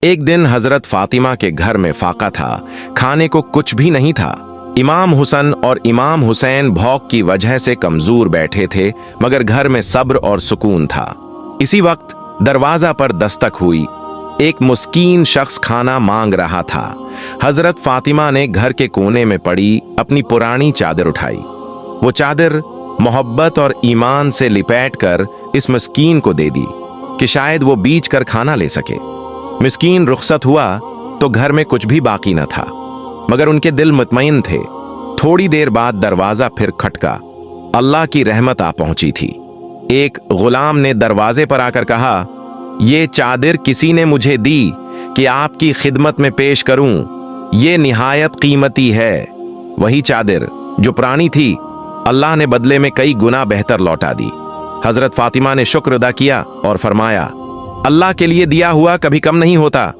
एक दिन हजरत फातिमा के घर में फाका था, खाने को कुछ भी नहीं था। इमाम हुसन और इमाम हुसैन भौक की वजह से कमजोर बैठे थे, मगर घर में सब्र और सुकून था। इसी वक्त दरवाजा पर दस्तक हुई। एक मुस्कीन शख्स खाना मांग रहा था। हजरत फातिमा ने घर के कोने में पड़ी अपनी पुरानी चादर उठाई। वो चादर मोहब्बत और ईमान से लिपेट कर इस मिस्कीन को दे दी कि शायद वो बीच कर खाना ले सके। मिस्कीन रुखसत हुआ तो घर में कुछ भी बाकी न था, मगर उनके दिल मुतमईन थे। थोड़ी देर बाद दरवाजा फिर खटका। अल्लाह की रहमत आ पहुंची थी। एक गुलाम ने दरवाजे पर आकर कहा, ये चादर किसी ने मुझे दी कि आपकी खिदमत में पेश करूं। ये निहायत कीमती है। वही चादर जो पुरानी थी, अल्लाह ने बदले में कई गुना बेहतर लौटा दी। हजरत फातिमा ने शुक्र अदा किया और फरमाया, अल्लाह के लिए दिया हुआ कभी कम नहीं होता।